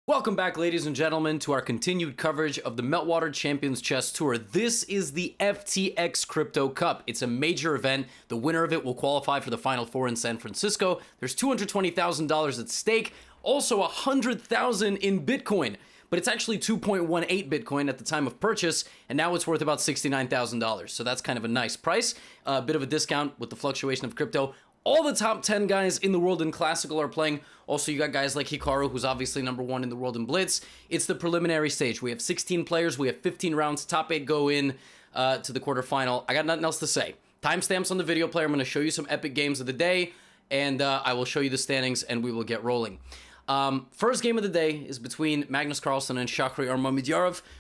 Welcome back, ladies and gentlemen, to our continued coverage of the Meltwater Champions Chess Tour. This is the Ftx Crypto Cup. It's a major event. The winner of it will qualify for the Final Four in San Francisco. There's $220,000 at stake, also $100,000 in Bitcoin. But it's actually 2.18 Bitcoin at the time of purchase, and now it's worth about $69,000. So that's kind of a nice price. A bit of a discount with the fluctuation of crypto. All the top 10 guys in the world in Classical are playing. Also, you got guys like Hikaru, who's obviously #1 in the world in Blitz. It's the preliminary stage. We have 16 players. We have 15 rounds. Top 8 go in to the quarterfinal. I got nothing else to say. Timestamps on the video player. I'm going to show you some epic games of the day, and I will show you the standings, and we will get rolling. First game of the day is between Magnus Carlsen and Shakh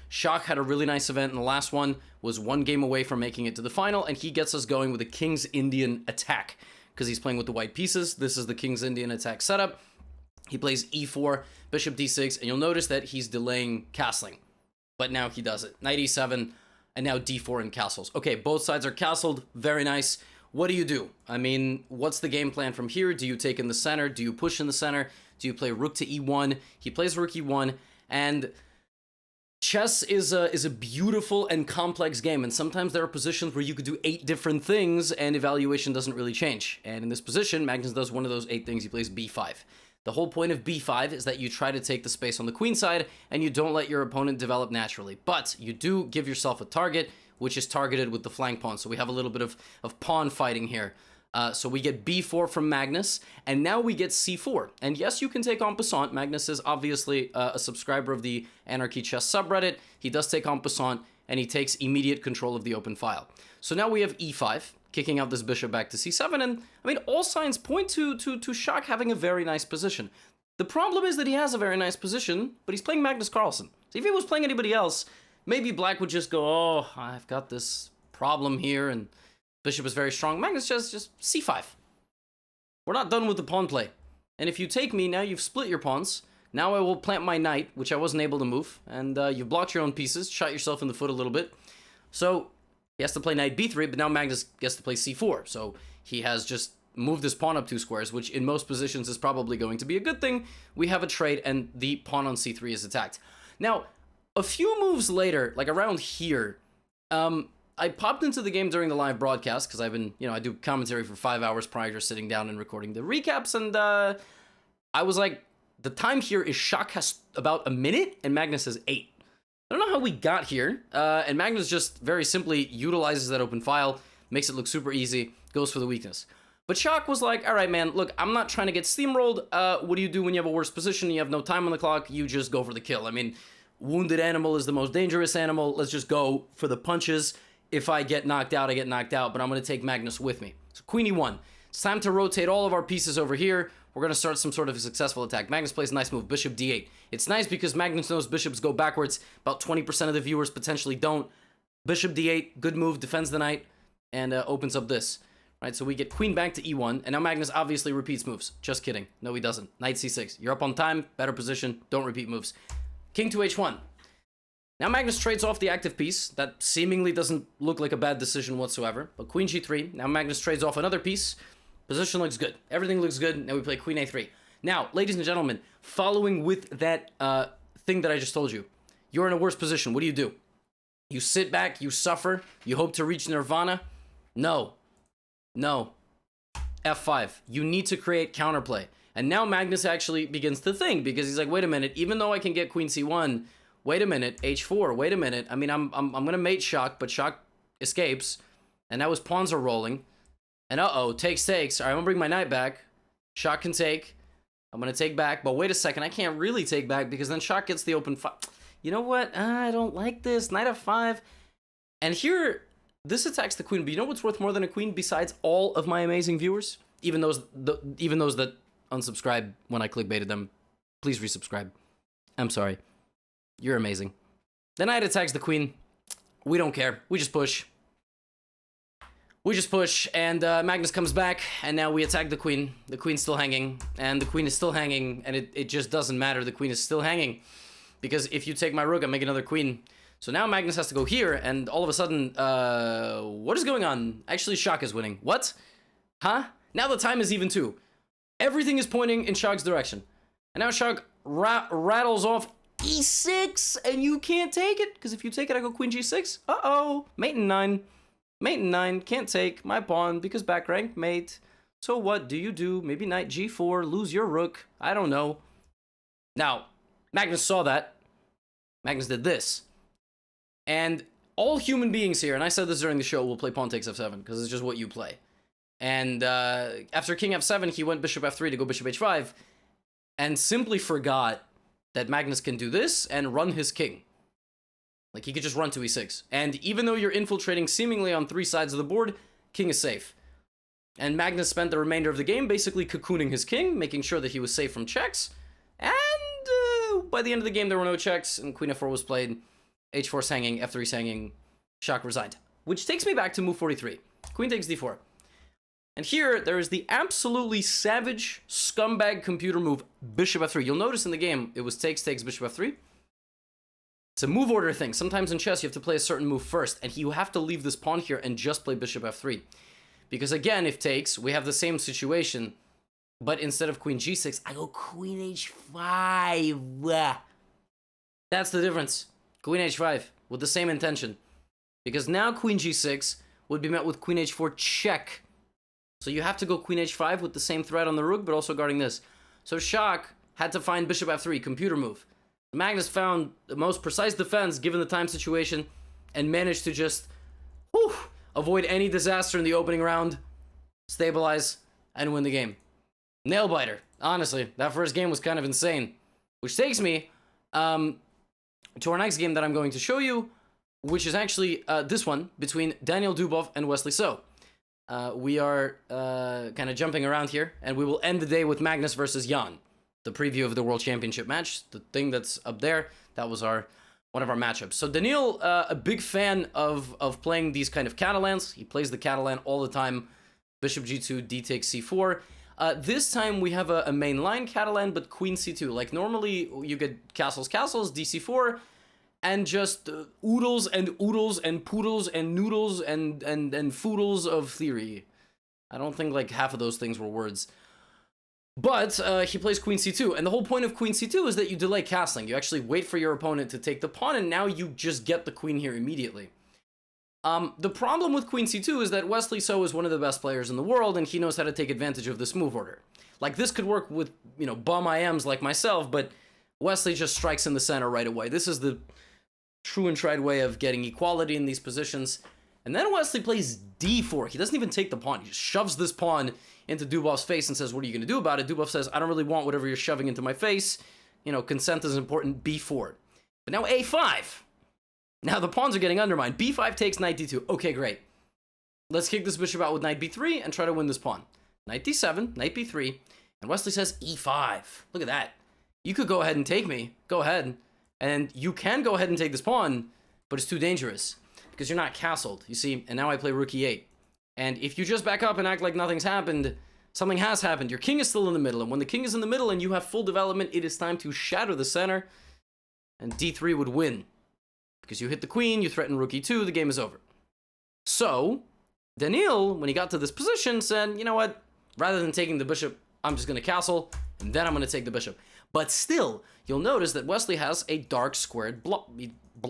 Shakh had a really nice event, and the last one was 1 game away from making it to the final, and he gets us going with a King's Indian attack because he's playing with the white pieces. This is the King's Indian attack setup. He plays e4, bishop d6, and you'll notice that he's delaying castling. But now he does it. Knight e7, and now d4 in castles. Okay, both sides are castled. Very nice. What do you do? I mean, what's the game plan from here? Do you take in the center? Do you push in the center? Do you play rook to e1? He plays rook e1, and chess is a beautiful and complex game, and sometimes there are positions where you could do 8 different things, and evaluation doesn't really change. And in this position, Magnus does one of those 8 things. He plays b5. The whole point of b5 is that you try to take the space on the queen side, and you don't let your opponent develop naturally. But you do give yourself a target, which is targeted with the flank pawn. So we have a little bit of pawn fighting here. So we get b4 from Magnus, and now we get c4. And yes, you can take en passant. Magnus is obviously a subscriber of the Anarchy Chess subreddit. He does take en passant, and he takes immediate control of the open file. So now we have e5, kicking out this bishop back to c7, and I mean, all signs point to Shakh having a very nice position. The problem is that he has a very nice position, but he's playing Magnus Carlsen. So if he was playing anybody else, maybe Black would just go, oh, I've got this problem here, and bishop is very strong. Magnus just c5. We're not done with the pawn play. And if you take me, now you've split your pawns. Now I will plant my knight, which I wasn't able to move, and you've blocked your own pieces, shot yourself in the foot a little bit. So he has to play knight b3, but now Magnus gets to play c4. So he has just moved his pawn up 2 squares, which in most positions is probably going to be a good thing. We have a trade, and the pawn on c3 is attacked. Now, a few moves later, like around here, I popped into the game during the live broadcast because I've been, I do commentary for 5 hours prior to sitting down and recording the recaps, and I was like, the time here is Shakh has about a minute, and Magnus has 8. I don't know how we got here, and Magnus just very simply utilizes that open file, makes it look super easy, goes for the weakness. But Shakh was like, all right, man, look, I'm not trying to get steamrolled. What do you do when you have a worse position, you have no time on the clock? You just go for the kill. I mean, wounded animal is the most dangerous animal. Let's just go for the punches. If I get knocked out, I get knocked out, but I'm going to take Magnus with me. So Queen e1. It's time to rotate all of our pieces over here. We're going to start some sort of a successful attack. Magnus plays a nice move, bishop d8. It's nice because Magnus knows bishops go backwards. About 20% of the viewers potentially don't. Bishop d8, good move, defends the knight, and opens up this. Right, so we get queen back to e1, and now Magnus obviously repeats moves. Just kidding. No, he doesn't. Knight c6. You're up on time, better position, don't repeat moves. King to h1. Now Magnus trades off the active piece. That seemingly doesn't look like a bad decision whatsoever. But queen g3. Now Magnus trades off another piece. Position looks good. Everything looks good. Now we play queen a3. Now, ladies and gentlemen, following with that thing that I just told you, you're in a worse position. What do? You sit back, you suffer, you hope to reach nirvana? No. No. f5. You need to create counterplay. And now Magnus actually begins to think, because he's like, wait a minute, even though I can get queen c1, wait a minute, h4, wait a minute. I mean, I'm gonna mate Shakh, but Shakh escapes, and now his pawns are rolling. And takes. All right, I'm gonna bring my knight back. Shakh can take. I'm gonna take back, but wait a second, I can't really take back because then Shakh gets the open file. You know what? I don't like this. Knight f5. And here, this attacks the queen, but you know what's worth more than a queen besides all of my amazing viewers? Even those that unsubscribe when I clickbaited them. Please resubscribe. I'm sorry. You're amazing. The knight attacks the queen. We don't care. We just push. And Magnus comes back, and now we attack the queen. The queen's still hanging, and the queen is still hanging, and it just doesn't matter. The queen is still hanging, because if you take my rook, I make another queen. So now Magnus has to go here, and all of a sudden, what is going on? Actually, Shakh is winning. What? Huh? Now the time is even too. Everything is pointing in Shakh's direction. And now Shakh rattles off e6, and you can't take it, because if you take it, I go queen g6. Uh-oh, mate in 9. Mate in 9, can't take my pawn, because back rank, mate. So what do you do? Maybe knight g4, lose your rook. I don't know. Now, Magnus saw that. Magnus did this. And all human beings here, and I said this during the show, will play pawn takes f7, because it's just what you play. And after king f7, he went bishop f3 to go bishop h5, and simply forgot that Magnus can do this and run his king. Like, he could just run to e6. And even though you're infiltrating seemingly on 3 sides of the board, king is safe. And Magnus spent the remainder of the game basically cocooning his king, making sure that he was safe from checks. And by the end of the game, there were no checks, and queen f4 was played. h4's hanging, f3's hanging, Shakh resigned. Which takes me back to move 43. Queen takes d4. And here, there is the absolutely savage, scumbag computer move, bishop f3. You'll notice in the game, it was takes, bishop f3. It's a move order thing. Sometimes in chess, you have to play a certain move first, and you have to leave this pawn here and just play bishop f3. Because again, if takes, we have the same situation, but instead of queen g6, I go queen h5. That's the difference. Queen h5, with the same intention. Because now queen g6 would be met with queen h4 check. So you have to go queen h5 with the same threat on the rook, but also guarding this. So Shakh had to find bishop f3, computer move. Magnus found the most precise defense given the time situation and managed to just avoid any disaster in the opening round, stabilize, and win the game. Nail biter. Honestly, that first game was kind of insane. Which takes me to our next game that I'm going to show you, which is actually this one between Daniel Dubov and Wesley So. We are kind of jumping around here, and we will end the day with Magnus versus Jan, the preview of the World Championship match, the thing that's up there. That was one of our matchups. So Daniil, a big fan of playing these kind of Catalans. He plays the Catalan all the time. Bishop g2, d takes c4. This time we have a main line Catalan, but queen c2. Like normally you get castles, dc4, and just oodles and poodles and noodles and foodles of theory. I don't think like half of those things were words. But he plays queen c2, and the whole point of queen c2 is that you delay castling. You actually wait for your opponent to take the pawn, and now you just get the queen here immediately. The problem with queen c2 is that Wesley So is one of the best players in the world, and he knows how to take advantage of this move order. Like, this could work with, you know, bum IMs like myself, but Wesley just strikes in the center right away. This is the true and tried way of getting equality in these positions. And then Wesley plays d4. He doesn't even take the pawn. He just shoves this pawn into Dubov's face and says, what are you going to do about it? Dubov says, I don't really want whatever you're shoving into my face. You know, consent is important, b4. But now a5. Now the pawns are getting undermined. b5 takes knight d2. Okay, great. Let's kick this bishop out with knight b3 and try to win this pawn. Knight d7, knight b3, and Wesley says e5. Look at that. You could go ahead and take me. Go ahead. And you can go ahead and take this pawn, but it's too dangerous because you're not castled, you see? And now I play rook e8. And if you just back up and act like nothing's happened, something has happened. Your king is still in the middle, and when the king is in the middle and you have full development, it is time to shatter the center, and d3 would win. Because you hit the queen, you threaten rook e2, the game is over. So, Daniil, when he got to this position, said, you know what? Rather than taking the bishop, I'm just going to castle, and then I'm going to take the bishop. But still, you'll notice that Wesley has a dark squared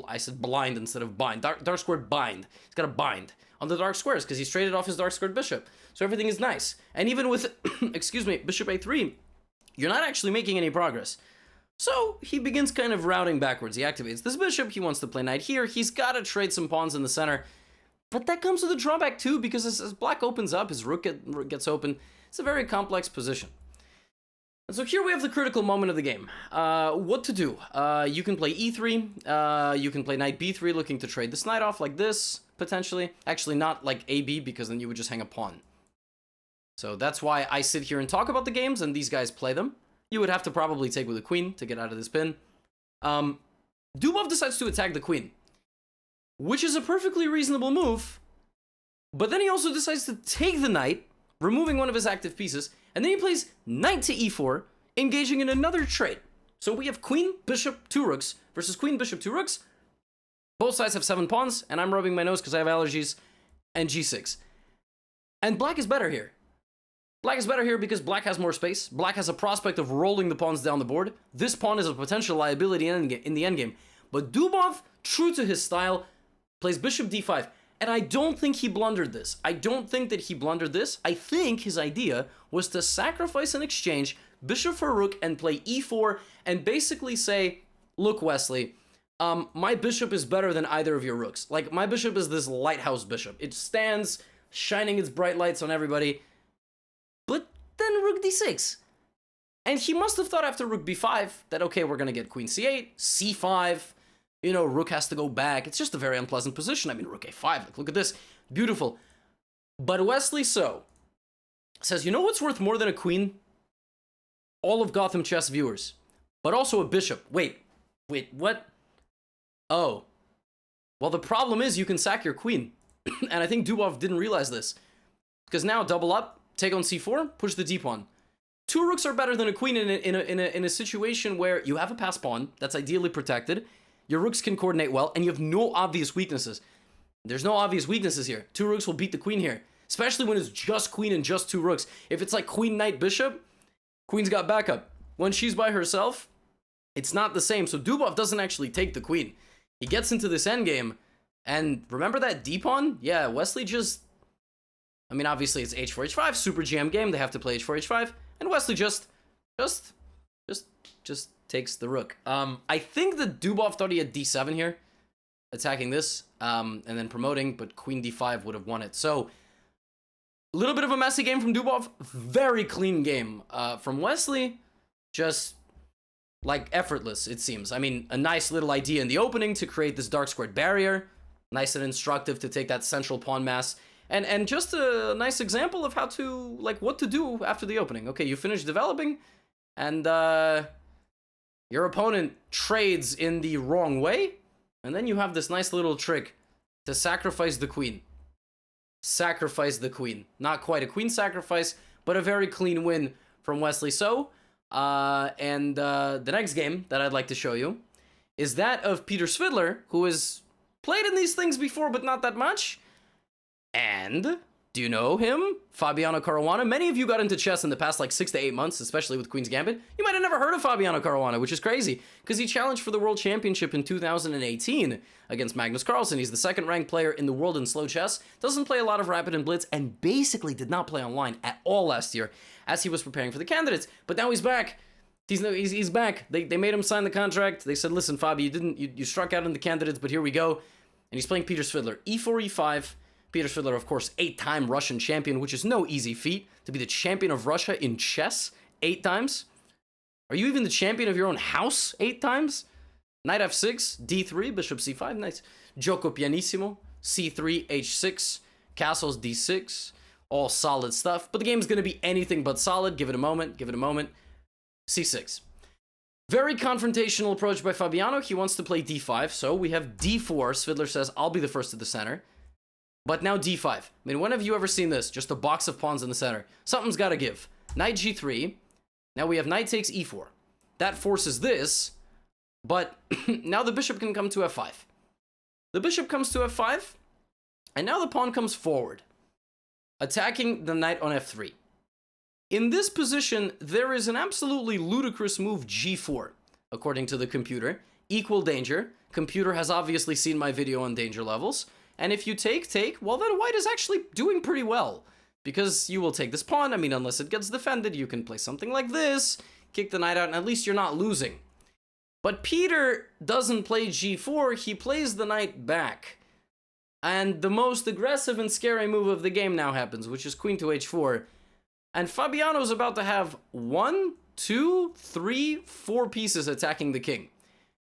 I said blind instead of bind. Dark squared bind. He's got a bind on the dark squares because he's traded off his dark squared bishop. So everything is nice. And even with, excuse me, bishop a3, you're not actually making any progress. So he begins kind of routing backwards. He activates this bishop. He wants to play knight here. He's got to trade some pawns in the center. But that comes with a drawback too, because as black opens up, his rook gets open. It's a very complex position. And so here we have the critical moment of the game. What to do? You can play e3. You can play knight b3, looking to trade this knight off like this, potentially. Actually, not like ab, because then you would just hang a pawn. So that's why I sit here and talk about the games, and these guys play them. You would have to probably take with a queen to get out of this pin. Dubov decides to attack the queen, which is a perfectly reasonable move. But then he also decides to take the knight, removing one of his active pieces, and then he plays knight to e4, engaging in another trade. So we have queen, bishop, 2 rooks versus queen, bishop, 2 rooks. Both sides have 7 pawns, and I'm rubbing my nose because I have allergies, and g6. And black is better here. Black is better here because black has more space. Black has a prospect of rolling the pawns down the board. This pawn is a potential liability in the endgame. But Dubov, true to his style, plays bishop d5. And I don't think he blundered this. I don't think that he blundered this. I think his idea was to sacrifice an exchange, bishop for rook, and play e4, and basically say, look, Wesley, my bishop is better than either of your rooks. Like, my bishop is this lighthouse bishop. It stands shining its bright lights on everybody. But then rook d6. And he must have thought after rook b5 that, okay, we're going to get queen c8, c5, you know, rook has to go back. It's just a very unpleasant position. I mean, rook a5, like, look at this. Beautiful. But Wesley says, you know what's worth more than a queen? All of Gotham Chess viewers. But also a bishop. Wait, what? Oh. Well, the problem is you can sack your queen. And I think Dubov didn't realize this. Because now, double up, take on c4, push the d pawn. Two rooks are better than a queen in a situation where you have a passed pawn that's ideally protected. Your rooks can coordinate well, and you have no obvious weaknesses. There's no obvious weaknesses here. Two rooks will beat the queen here, especially when it's just queen and just two rooks. If it's like queen, knight, bishop, queen's got backup. When she's by herself, it's not the same. So Dubov doesn't actually take the queen. He gets into this endgame, and remember that d-pawn? Yeah, Wesley just... I mean, obviously it's h4, h5, super GM game. They have to play h4, h5, and Wesley just takes the rook. I think that Dubov thought he had d7 here, attacking this, and then promoting, but queen d5 would have won it. So, a little bit of a messy game from Dubov, very clean game from Wesley, just like effortless, it seems. I mean, a nice little idea in the opening to create this dark squared barrier, nice and instructive to take that central pawn mass, and just a nice example of how to, like, what to do after the opening. Okay, you finish developing, and your opponent trades in the wrong way, and then you have this nice little trick to sacrifice the queen. Sacrifice the queen. Not quite a queen sacrifice, but a very clean win from Wesley. So, the next game that I'd like to show you is that of Peter Svidler, who has played in these things before, but not that much. And do you know him? Fabiano Caruana. Many of you got into chess in the past like 6 to 8 months, especially with Queen's Gambit. You might have never heard of Fabiano Caruana, which is crazy, because he challenged for the World Championship in 2018 against Magnus Carlsen. He's the second-ranked player in the world in slow chess, doesn't play a lot of rapid and blitz, and basically did not play online at all last year as he was preparing for the candidates. But now he's back. He's back. They made him sign the contract. They said, listen, Fabi, you struck out in the candidates, but here we go. And he's playing Peter Svidler. E4, E5. Peter Svidler, of course, 8-time Russian champion, which is no easy feat to be the champion of Russia in chess 8 times. Are you even the champion of your own house 8 times? Knight f6, d3, bishop c5, nice. Gioco pianissimo, c3, h6, castles d6, all solid stuff. But the game's going to be anything but solid. Give it a moment, c6. Very confrontational approach by Fabiano. He wants to play d5, so we have d4. Svidler says, I'll be the first to the center. But now d5. I mean, when have you ever seen this? Just a box of pawns in the center. Something's got to give. Knight g3. Now we have knight takes e4. That forces this, but now the bishop can come to f5. The bishop comes to f5, and now the pawn comes forward, attacking the knight on f3. In this position, there is an absolutely ludicrous move g4, according to the computer. Equal danger. Computer has obviously seen my video on danger levels. And if you take, well, then white is actually doing pretty well. Because you will take this pawn. I mean, unless it gets defended, you can play something like this, kick the knight out, and at least you're not losing. But Peter doesn't play g4, he plays the knight back. And the most aggressive and scary move of the game now happens, which is queen to h4. And Fabiano's about to have 1, 2, 3, 4 pieces attacking the king.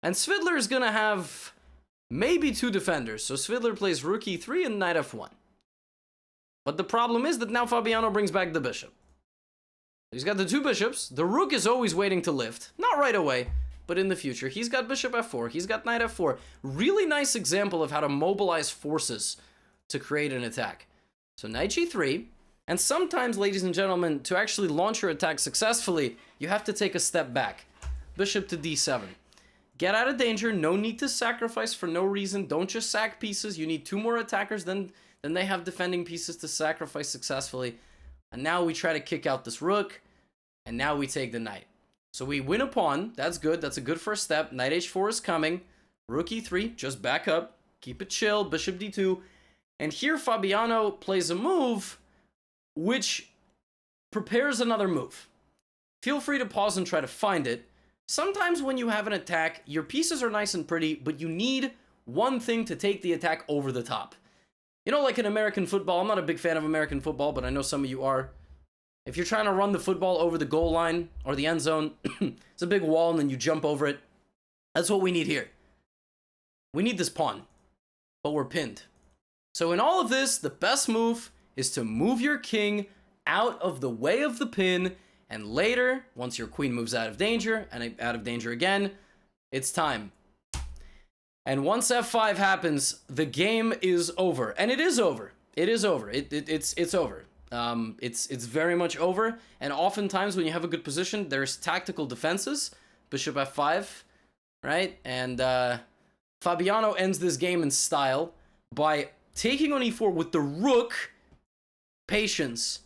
And Svidler is going to have maybe 2 defenders. So Svidler plays rook e3 and knight f1. But the problem is that now Fabiano brings back the bishop. He's got the 2 bishops. The rook is always waiting to lift. Not right away, but in the future. He's got bishop f4. He's got knight f4. Really nice example of how to mobilize forces to create an attack. So knight g3. And sometimes, ladies and gentlemen, to actually launch your attack successfully, you have to take a step back. Bishop to d7. Get out of danger. No need to sacrifice for no reason. Don't just sack pieces. You need 2 more attackers, then they have defending pieces to sacrifice successfully. And now we try to kick out this rook. And now we take the knight. So we win a pawn. That's good. That's a good first step. Knight h4 is coming. Rook e3. Just back up. Keep it chill. Bishop d2. And here Fabiano plays a move which prepares another move. Feel free to pause and try to find it. Sometimes when you have an attack, your pieces are nice and pretty, but you need one thing to take the attack over the top. You know, like in American football, I'm not a big fan of American football, but I know some of you are. If you're trying to run the football over the goal line or the end zone, it's a big wall and then you jump over it. That's what we need here. We need this pawn, but we're pinned. So in all of this, the best move is to move your king out of the way of the pin, and later, once your queen moves out of danger, and out of danger again, it's time. And once f5 happens, the game is over. And it is over. It is over. It's over. It's very much over. And oftentimes when you have a good position, there's tactical defenses. Bishop f5, right? And Fabiano ends this game in style by taking on e4 with the rook. Patience.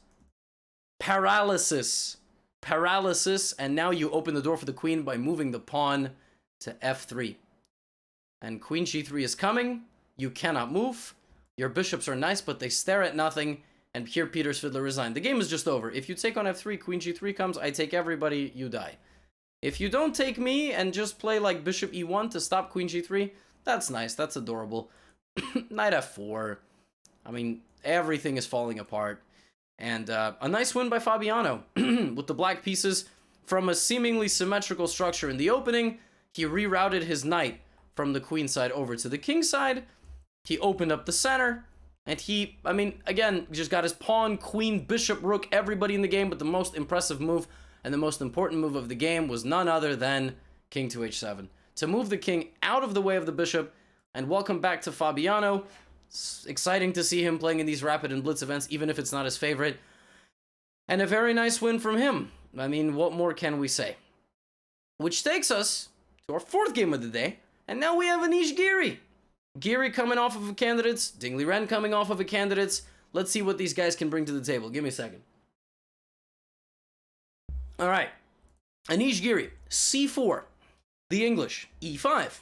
Paralysis. Paralysis. And now you open the door for the queen by moving the pawn to f3. And queen g3 is coming. You cannot move. Your bishops are nice, but they stare at nothing. And here Peter Svidler resigned. The game is just over. If you take on f3, queen g3 comes, I take everybody, you die. If you don't take me and just play like bishop e1 to stop queen g3, that's nice. That's adorable. Knight f4. I mean, everything is falling apart. And a nice win by Fabiano. With the black pieces from a seemingly symmetrical structure in the opening, he rerouted his knight from the queen side over to the king side. He opened up the center. And he, I mean, again, just got his pawn, queen, bishop, rook, everybody in the game. But the most impressive move and the most important move of the game was none other than king to h7. To move the king out of the way of the bishop. And welcome back to Fabiano. It's exciting to see him playing in these rapid and blitz events, even if it's not his favorite. And a very nice win from him. I mean, what more can we say? Which takes us to our fourth game of the day. And now we have Anish Giri. Giri coming off of a candidates. Dingley Ren coming off of a candidates. Let's see what these guys can bring to the table. Give me a second. All right. Anish Giri, c4. The English, e5.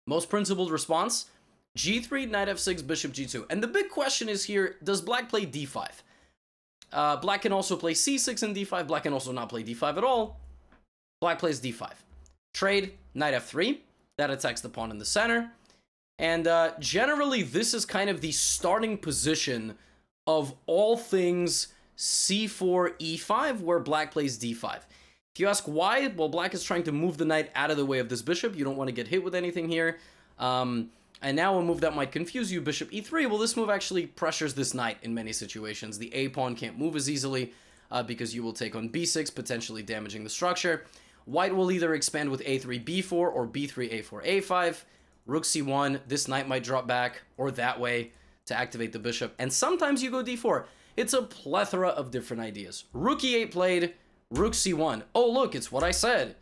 Most principled response, g3, knight f6, bishop g2. And the big question is here, does black play d5? Black can also play c6 and d5. Black can also not play d5 at all. Black plays d5. Trade, knight f3. That attacks the pawn in the center. And generally, this is kind of the starting position of all things c4, e5, where black plays d5. If you ask why, well, black is trying to move the knight out of the way of this bishop. You don't want to get hit with anything here. And now a move that might confuse you, bishop e3. Well, this move actually pressures this knight in many situations. The a pawn can't move as easily because you will take on b6, potentially damaging the structure. White will either expand with a3, b4, or b3, a4, a5. Rook c1, this knight might drop back, or that way to activate the bishop. And sometimes you go d4. It's a plethora of different ideas. Rook e8 played, rook c1. Oh, look, it's what I said.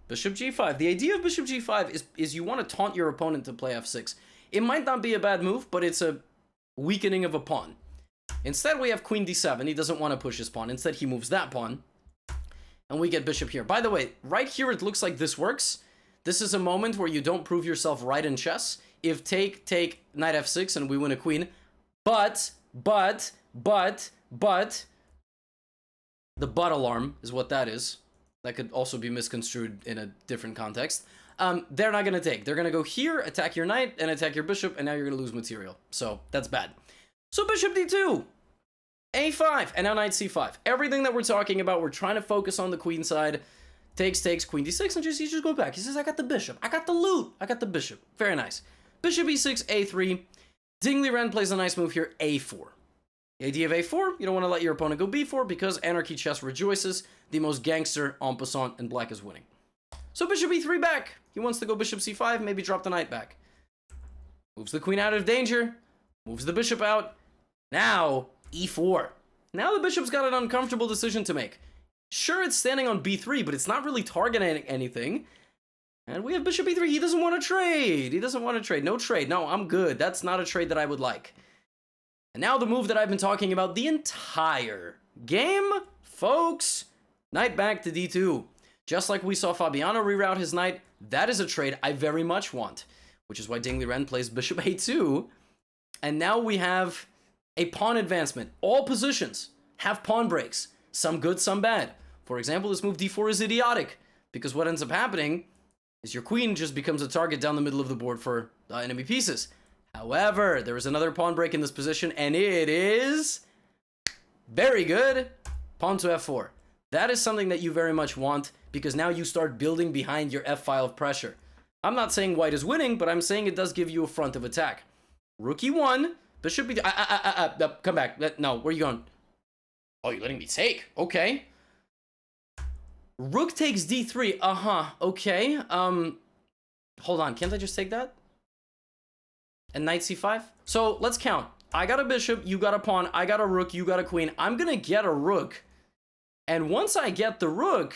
Bishop g5. The idea of bishop g5 is you want to taunt your opponent to play f6. It might not be a bad move, but it's a weakening of a pawn. Instead, we have queen d7. He doesn't want to push his pawn. Instead, he moves that pawn. And we get bishop here. By the way, right here, it looks like this works. This is a moment where you don't prove yourself right in chess. If take, knight f6, and we win a queen. But, the but alarm is what that is. That could also be misconstrued in a different context. They're not going to take. They're going to go here, attack your knight, and attack your bishop, and now you're going to lose material. So, that's bad. So, bishop d2. a5, and now knight c5. Everything that we're talking about, we're trying to focus on the queen side. Takes, queen d6, and he just goes back. He says, I got the bishop. I got the loot. I got the bishop. Very nice. Bishop e6, a3. Dingley Ren plays a nice move here, a4. The idea of a4, you don't want to let your opponent go b4 because Anarchy Chess rejoices. The most gangster en passant, and black is winning. So bishop e3 back. He wants to go bishop c5, maybe drop the knight back. Moves the queen out of danger. Moves the bishop out. Now, e4. Now the bishop's got an uncomfortable decision to make. Sure, it's standing on b3, but it's not really targeting anything. And we have bishop e3. He doesn't want to trade. He doesn't want to trade. No trade. No, I'm good. That's not a trade that I would like. And And now the move that I've been talking about the entire game, folks. Knight back to d2. Just like we saw Fabiano reroute his knight, that is a trade I very much want, which is why Ding Liren plays bishop a2. And now we have a pawn advancement. All positions have pawn breaks, some good, some bad. For example, this move d4 is idiotic, because what ends up happening is your queen just becomes a target down the middle of the board for enemy pieces. However, there is another pawn break in this position, and it is very good. Pawn to f4. That is something that you very much want, because now you start building behind your f-file of pressure. I'm not saying white is winning, but I'm saying it does give you a front of attack. Rook e1, bishop b2, come back. No, where are you going? Oh, you're letting me take. Okay. Rook takes d3. Okay. Hold on. Can't I just take that? And knight c5? So let's count. I got a bishop, you got a pawn, I got a rook, you got a queen. I'm gonna get a rook. And once I get the rook,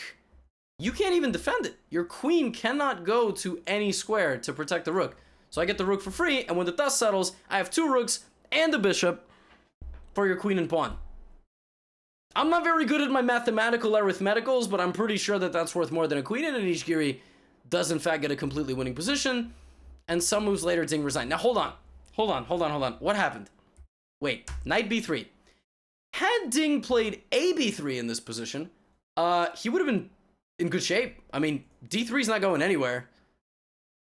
you can't even defend it. Your queen cannot go to any square to protect the rook. So I get the rook for free, and when the dust settles, I have 2 rooks and a bishop for your queen and pawn. I'm not very good at my mathematical arithmeticals, but I'm pretty sure that that's worth more than a queen, and Anish Giri does in fact get a completely winning position. And some moves later, Ding resigned. Now hold on. What happened? Wait, knight b3. Had Ding played a b3 in this position, he would have been in good shape. I mean, d3 is not going anywhere.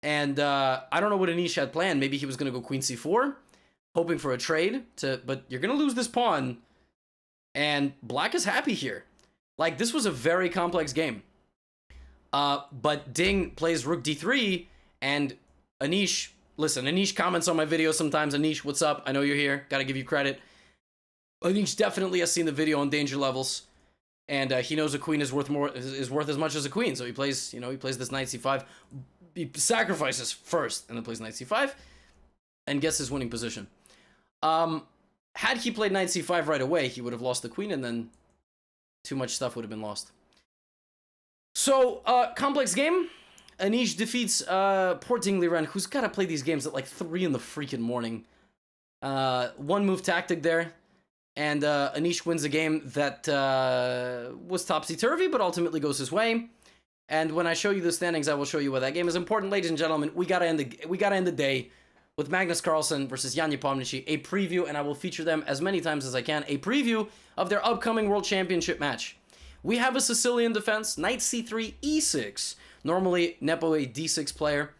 And I don't know what Anish had planned. Maybe he was going to go queen c4, hoping for a trade. But you're going to lose this pawn. And black is happy here. Like, this was a very complex game. But Ding plays rook d3, and Anish, listen, Anish comments on my videos sometimes. Anish, what's up? I know you're here. Gotta give you credit. Anish definitely has seen the video on danger levels, and he knows a queen is worth as much as a queen. So he plays, he plays this knight c5. He sacrifices first, and then plays knight c5, and gets his winning position. Had he played knight c5 right away, he would have lost the queen, and then too much stuff would have been lost. So, complex game. Anish defeats poor Ding Liren, who's got to play these games at like 3 in the freaking morning. One move tactic there, and Anish wins a game that was topsy-turvy, but ultimately goes his way. And when I show you the standings, I will show you why that game is important. Ladies and gentlemen, we gotta end the day with Magnus Carlsen versus Jan Nepomniachtchi, a preview, and I will feature them as many times as I can, a preview of their upcoming World Championship match. We have a Sicilian defense, knight c3, e6, normally Nepo a d6 player,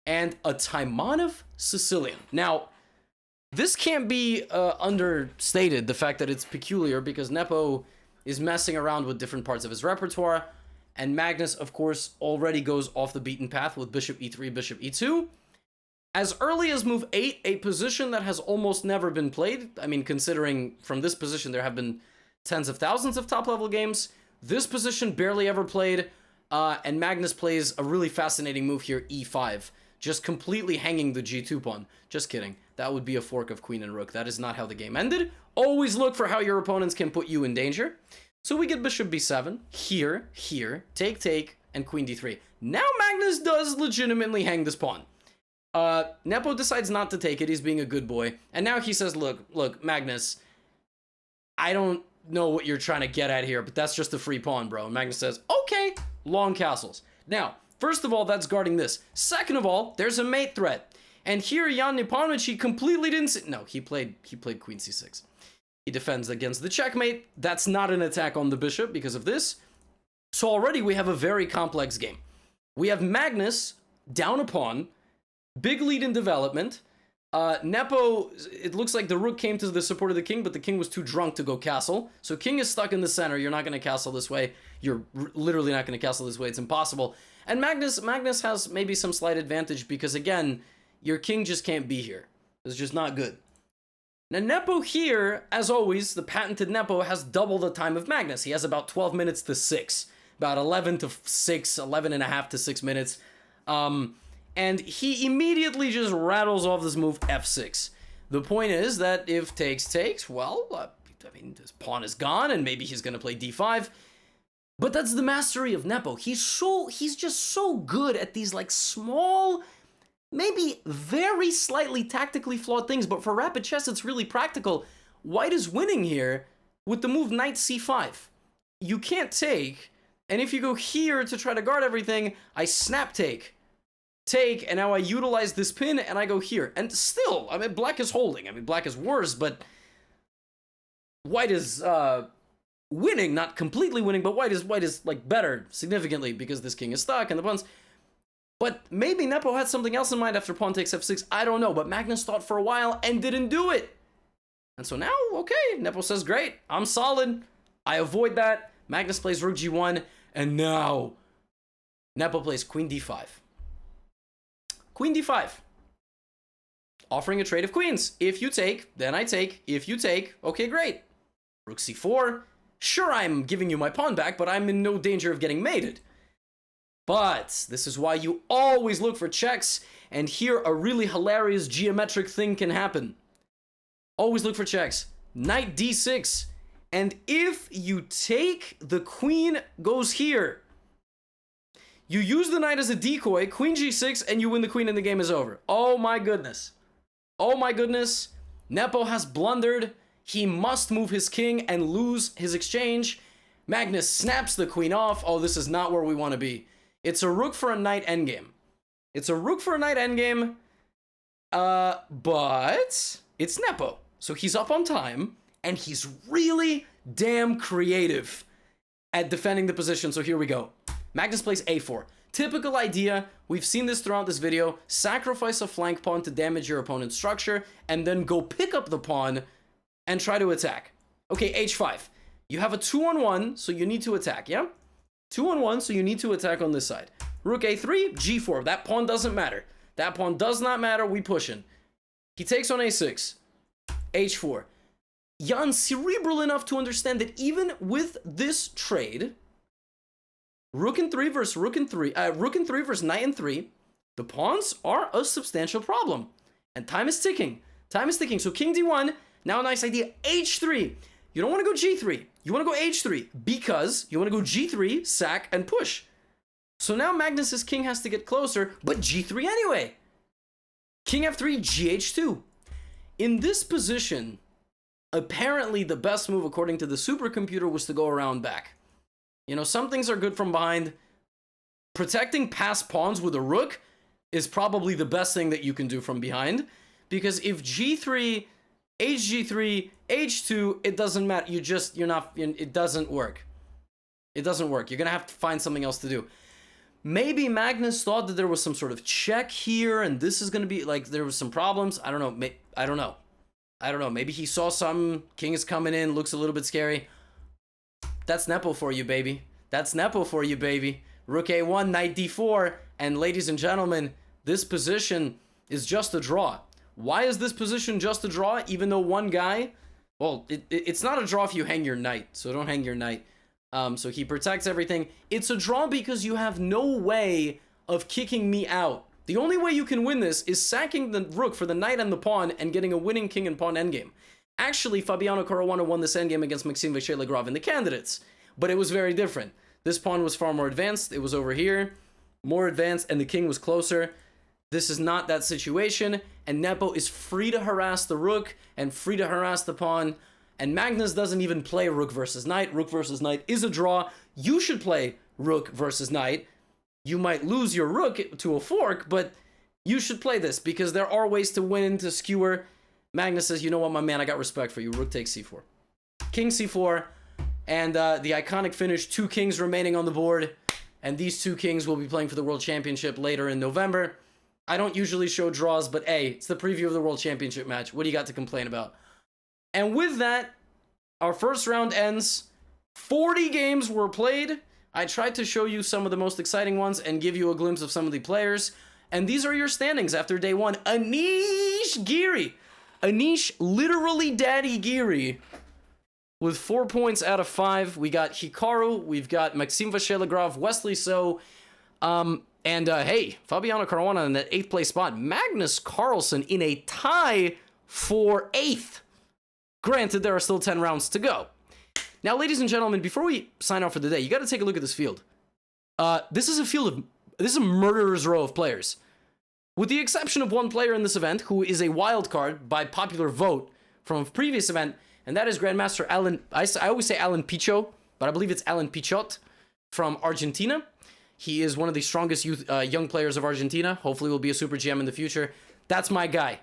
and a Taimanov Sicilian. Now, this can't be understated, the fact that it's peculiar, because Nepo is messing around with different parts of his repertoire, and Magnus, of course, already goes off the beaten path with bishop e3, bishop e2. As early as move 8, a position that has almost never been played. I mean, considering from this position there have been tens of thousands of top-level games, this position barely ever played, and Magnus plays a really fascinating move here, e5, just completely hanging the g2 pawn. Just kidding. That would be a fork of queen and rook. That is not how the game ended. Always look for how your opponents can put you in danger. So we get bishop b7, here, take, and queen d3. Now Magnus does legitimately hang this pawn. Nepo decides not to take it. He's being a good boy. And now he says, look, Magnus, I don't know what you're trying to get at here, but that's just a free pawn, bro. And Magnus says, okay, long castles. Now, first of all, that's guarding this. Second of all, there's a mate threat. And here, Jan Nepomniachtchi completely didn't... No, he played queen c6. He defends against the checkmate. That's not an attack on the bishop because of this. So already we have a very complex game. We have Magnus down a pawn, big lead in development. Nepo, it looks like the rook came to the support of the king, but the king was too drunk to go castle. So king is stuck in the center. You're not going to castle this way. You're literally not going to castle this way. It's impossible. And Magnus has maybe some slight advantage because, again, your king just can't be here. It's just not good. Now, Nepo here, as always, the patented Nepo has double the time of Magnus. He has about 12 minutes to 6. About 11 to 6, 11 and a half to 6 minutes. And he immediately just rattles off this move, f6. The point is that if takes, well, I mean, his pawn is gone, and maybe he's going to play d5. But that's the mastery of Nepo. He's just so good at these, like, small, maybe very slightly tactically flawed things, but for rapid chess, it's really practical. white is winning here with the move knight c5. You can't take, and if you go here to try to guard everything, I snap take, and now I utilize this pin, and I go here. And still, I mean, black is holding. I mean, black is worse, but white is winning, not completely winning, but white is like better significantly because this king is stuck and the pawns. But maybe Nepo had something else in mind after pawn takes f6. I don't know, but Magnus thought for a while and didn't do it. And so now, okay, Nepo says, great, I'm solid. I avoid that. Magnus plays rook g1, and now Nepo plays queen d5. Queen d5. Offering a trade of queens. If you take, then I take. If you take, okay, great. Rook c4. Sure, I'm giving you my pawn back, but I'm in no danger of getting mated. But this is why you always look for checks, and here a really hilarious geometric thing can happen. Always look for checks. Knight d6. And if you take, the queen goes here. You use the knight as a decoy, queen g6, and you win the queen and the game is over. Oh my goodness. Oh my goodness. Nepo has blundered. He must move his king and lose his exchange. Magnus snaps the queen off. Oh, this is not where we want to be. It's a rook for a knight endgame. It's a rook for a knight endgame. But it's Nepo. So he's up on time, and he's really damn creative at defending the position. So here we go. Magnus plays a4. Typical idea, we've seen this throughout this video, sacrifice a flank pawn to damage your opponent's structure, and then go pick up the pawn and try to attack. Okay, h5. You have a 2-on-1, so you need to attack, yeah? 2-on-1, so you need to attack on this side. Rook a3, g4. That pawn doesn't matter. That pawn does not matter, we pushing. He takes on a6. h4. Jan's cerebral enough to understand that even with this trade, rook and 3 versus rook and 3 versus knight and 3, the pawns are a substantial problem. And time is ticking. Time is ticking. So king d1, now a nice idea, h3. You don't want to go g3. You want to go h3 because you want to go g3, sack, and push. So now Magnus's king has to get closer, but g3 anyway. King f3, gh2. In this position, apparently the best move according to the supercomputer was to go around back. You know, some things are good from behind. Protecting past pawns with a rook is probably the best thing that you can do from behind. Because if g3, hg3, h2, it doesn't matter. It doesn't work. It doesn't work. You're going to have to find something else to do. Maybe Magnus thought that there was some sort of check here, and this is going to be, like, there was some problems. I don't know. I don't know. I don't know. Maybe he saw some, king is coming in, looks a little bit scary. That's Nepo for you, baby. That's Nepo for you, baby. Rook a1, knight d4, and ladies and gentlemen, this position is just a draw. Why is this position just a draw, even though one guy... Well, it's not a draw if you hang your knight, so don't hang your knight. So he protects everything. It's a draw because you have no way of kicking me out. The only way you can win this is sacking the rook for the knight and the pawn and getting a winning king and pawn endgame. Actually, Fabiano Caruana won this endgame against Maxime Vachier-Lagrave in the candidates, but it was very different. This pawn was far more advanced. It was over here, more advanced, and the king was closer. This is not that situation, and Nepo is free to harass the rook and free to harass the pawn, and Magnus doesn't even play rook versus knight. Rook versus knight is a draw. You should play rook versus knight. You might lose your rook to a fork, but you should play this because there are ways to win, to skewer. Magnus says, you know what, my man, I got respect for you. Rook takes c4. King c4, and the iconic finish, 2 kings remaining on the board, and these 2 kings will be playing for the World Championship later in November. I don't usually show draws, but hey, it's the preview of the World Championship match. What do you got to complain about? And with that, our first round ends. 40 games were played. I tried to show you some of the most exciting ones and give you a glimpse of some of the players. And these are your standings after day 1. Anish Giri. Anish, literally Daddy Giri, with 4 points out of 5. We got Hikaru, we've got Maxime Vachier-Lagrave, Wesley hey, Fabiano Caruana in that 8th place spot. Magnus Carlsen in a tie for 8th. Granted, there are still 10 rounds to go. Now, ladies and gentlemen, before we sign off for the day, you got to take a look at this field. This is a murderer's row of players. With the exception of one player in this event, who is a wild card by popular vote from a previous event, and that is Grandmaster Alan. I always say Alan Pichot, but I believe it's Alan Pichot from Argentina. He is one of the strongest young players of Argentina. Hopefully will be a Super GM in the future. That's my guy.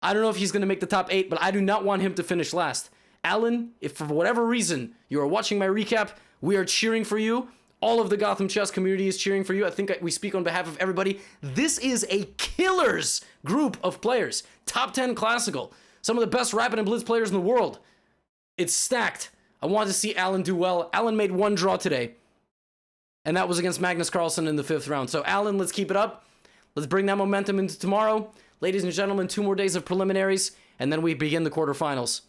I don't know if he's going to make the top 8, but I do not want him to finish last. Alan, if for whatever reason you are watching my recap, we are cheering for you. All of the Gotham Chess community is cheering for you. I think we speak on behalf of everybody. This is a killers group of players. Top 10 classical. Some of the best Rapid and Blitz players in the world. It's stacked. I want to see Alan do well. Alan made 1 draw today, and that was against Magnus Carlsen in the 5th round. So Alan, let's keep it up. Let's bring that momentum into tomorrow. Ladies and gentlemen, 2 more days of preliminaries, and then we begin the quarterfinals.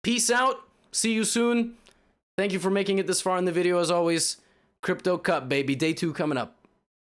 Peace out. See you soon. Thank you for making it this far in the video as always. Crypto Cup, baby. Day 2 coming up.